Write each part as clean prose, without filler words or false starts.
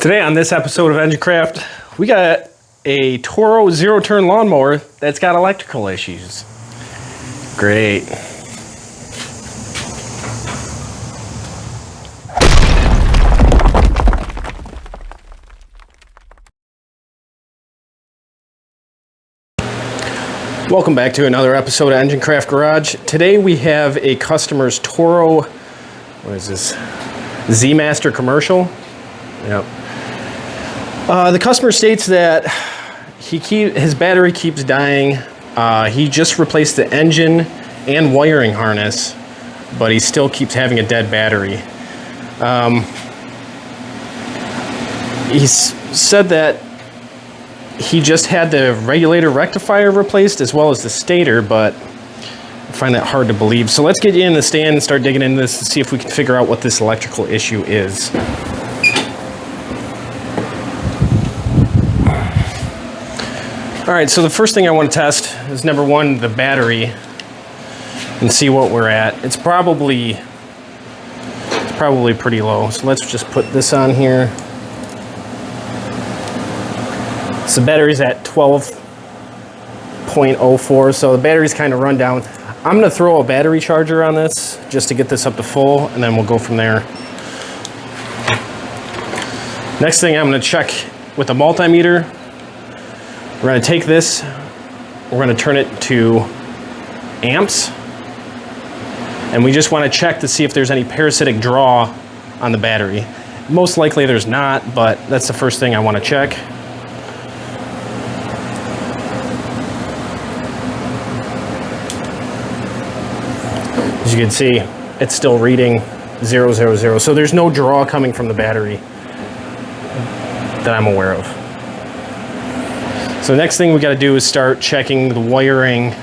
Today on this episode of Engine Craft, we got a Toro zero-turn lawnmower that's got electrical issues. Great. Welcome back to another episode of Engine Craft Garage. Today we have a customer's Toro, what is this, Z-Master commercial. Yep. The customer states that his battery keeps dying. He just replaced the engine and wiring harness, but he still keeps having a dead battery. He said that he just had the regulator rectifier replaced as well as the stator, but I find that hard to believe. So let's get you in the stand and start digging into this to see if we can figure out what this electrical issue is. All right, so the first thing I want to test is number one, the battery, and see what we're at. It's probably pretty low. So let's just put this on here. So the battery's at 12.04, so the battery's kind of run down. I'm gonna throw a battery charger on this just to get this up to full, and then we'll go from there. Next thing, I'm gonna check with a multimeter. We're gonna take this, we're gonna turn it to amps, and we just wanna check to see if there's any parasitic draw on the battery. Most likely there's not, but that's the first thing I wanna check. As you can see, it's still reading 000, so there's no draw coming from the battery that I'm aware of. So the next thing we got to do is start checking the wiring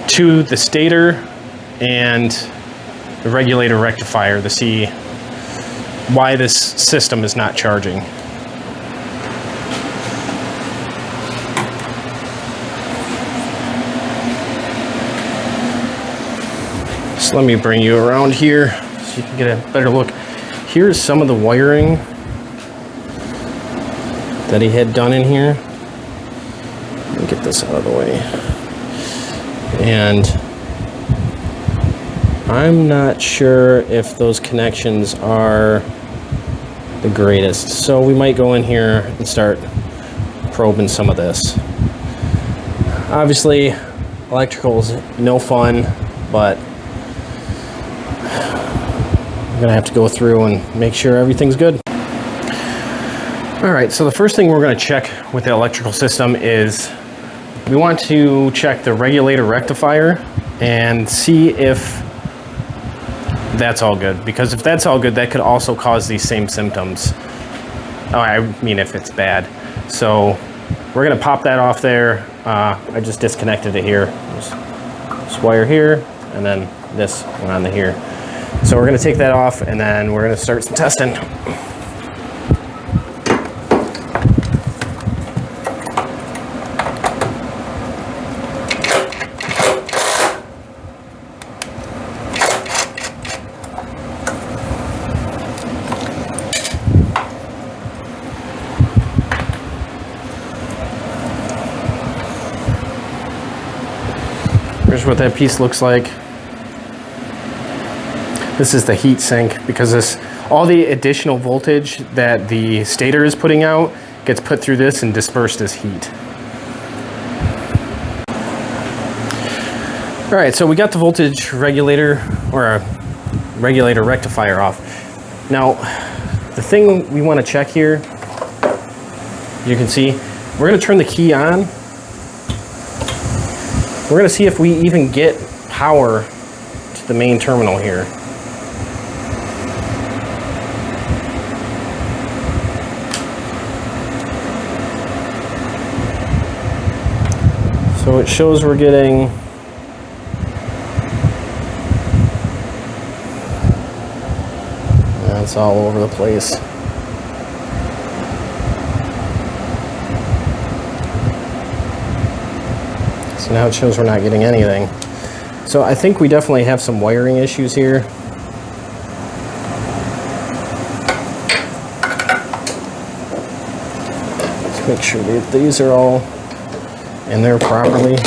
to the stator and the regulator rectifier to see why this system is not charging. So let me bring you around here so you can get a better look. Here's some of the wiring that he had done in here. Let me get this out of the way. And I'm not sure if those connections are the greatest. So we might go in here and start probing some of this. Obviously, electrical's no fun, but I'm gonna have to go through and make sure everything's good. All right, so the first thing we're gonna check with the electrical system is we want to check the regulator rectifier and see if that's all good. Because if that's all good, that could also cause these same symptoms. Oh, I mean if it's bad. So we're gonna pop that off there. I just disconnected it here. This wire here, and then this one on the here. So we're gonna take that off and then we're gonna start some testing. Here's what that piece looks like. This is the heat sink because all the additional voltage that the stator is putting out gets put through this and dispersed as heat. All right, so we got the voltage regulator or a regulator rectifier off. Now, the thing we want to check here, you can see, we're going to turn the key on. We're going to see if we even get power to the main terminal here. So it shows we're getting that's all over the place. So now it shows we're not getting anything. So I think we definitely have some wiring issues here. make sure that these are all in there properly.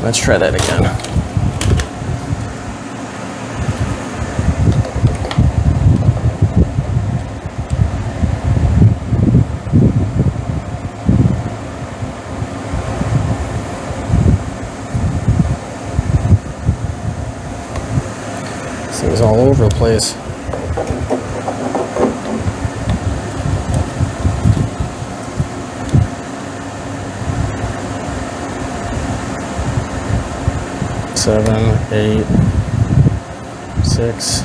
Let's try that again. This thing's all over the place. Seven, 8, 6.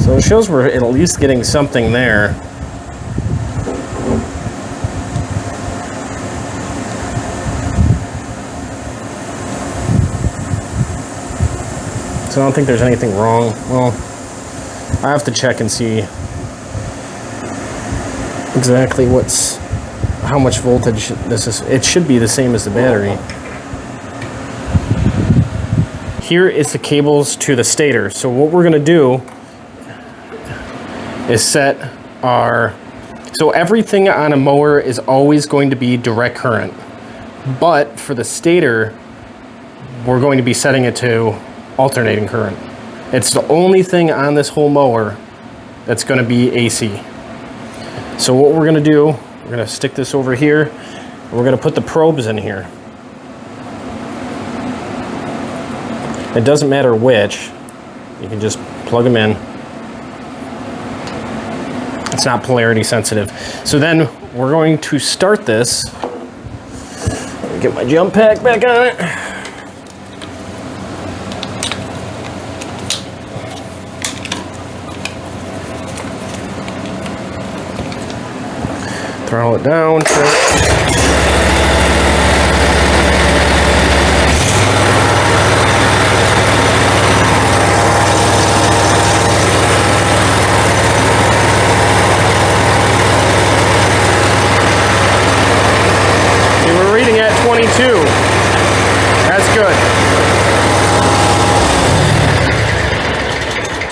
So it shows we're at least getting something there. So I don't think there's anything wrong. Well, I have to check and see exactly how much voltage this is. It should be the same as the battery. Here is the cables to the stator. So what we're gonna do is set so everything on a mower is always going to be direct current. But for the stator, we're going to be setting it to alternating current. It's the only thing on this whole mower that's gonna be AC. So what we're gonna do, we're gonna stick this over here, and we're gonna put the probes in here. It doesn't matter which, you can just plug them in. It's not polarity sensitive. So then we're going to start this. Get my jump pack back on it. Throttle it down. That's good.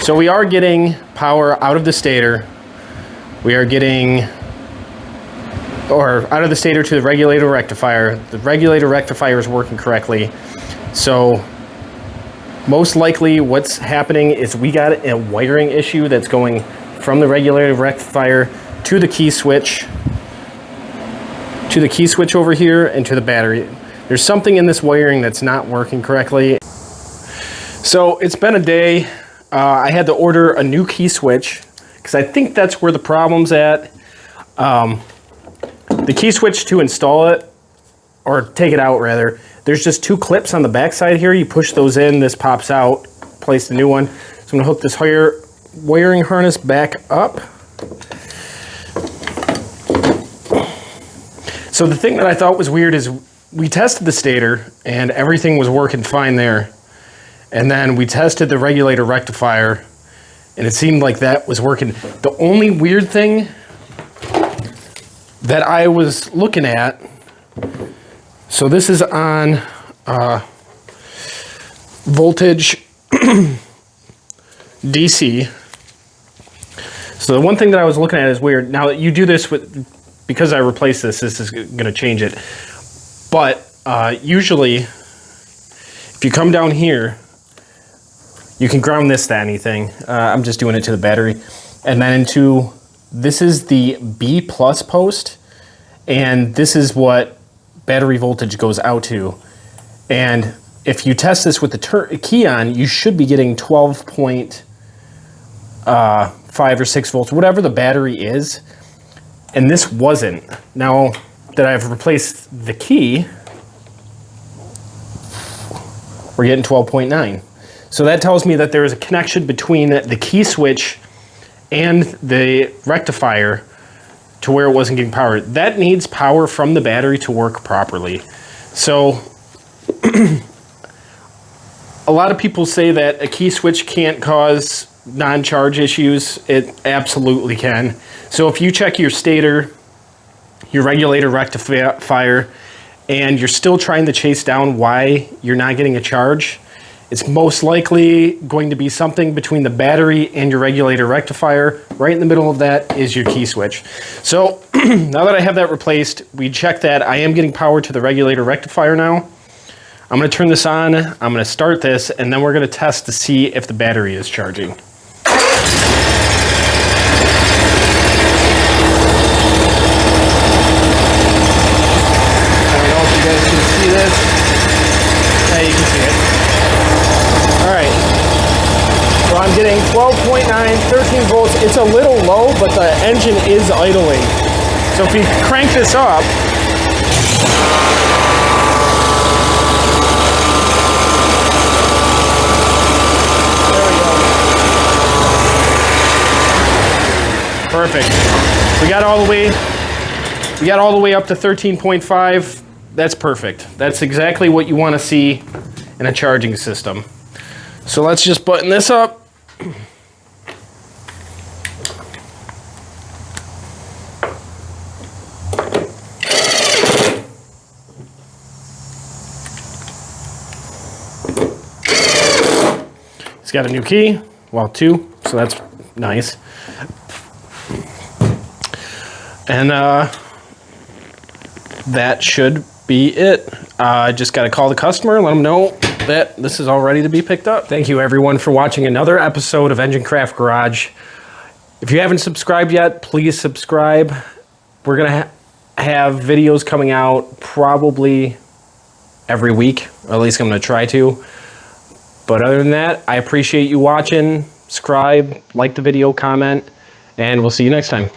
So we are getting power out of the stator. We are getting, or out of the stator to the regulator rectifier. The regulator rectifier is working correctly. So most likely what's happening is we got a wiring issue that's going from the regulator rectifier to the key switch, over here, and to the battery. There's something in this wiring that's not working correctly. So it's been a day. I had to order a new key switch because I think that's where the problem's at. The key switch to install it, or take it out rather, there's just 2 clips on the back side here. You push those in, this pops out, place the new one. So I'm gonna hook this wiring harness back up. So the thing that I thought was weird is we tested the stator and everything was working fine there. And then we tested the regulator rectifier and it seemed like that was working. The only weird thing that I was looking at, so this is on voltage DC. So the one thing that I was looking at is weird. Now that you do this because I replaced this is going to change it. But usually, if you come down here, you can ground this to anything. I'm just doing it to the battery. And then this is the B+ post, and this is what battery voltage goes out to. And if you test this with the key on, you should be getting 12.5 or 6 volts, whatever the battery is. And this wasn't. Now that I've replaced the key, we're getting 12.9. So that tells me that there is a connection between the key switch and the rectifier to where it wasn't getting power. That needs power from the battery to work properly. So a lot of people say that a key switch can't cause non-charge issues. It absolutely can. So if you check your stator, your regulator rectifier, and you're still trying to chase down why you're not getting a charge, It's most likely going to be something between the battery and your regulator rectifier. Right in the middle of that is your key switch. So now that I have that replaced, we checked that. I am getting power to the regulator rectifier now. I'm going to turn this on, I'm going to start this, and then we're going to test to see if the battery is charging. I don't know if you guys can see this. Yeah, you can see it. Alright, so I'm getting 12.9, 13 volts. It's a little low, but the engine is idling. So if we crank this up, perfect. We got all the way up to 13.5. That's perfect. That's exactly what you want to see in a charging system. So let's just button this up. It's got a new key, well, 2, so that's nice. And that should be it. I just got to call the customer, let them know that this is all ready to be picked up. Thank you everyone for watching another episode of Engine Craft Garage. If you haven't subscribed yet, please subscribe. We're going to have videos coming out probably every week, or at least I'm going to try to. But other than that, I appreciate you watching. Subscribe, like the video, comment, and we'll see you next time.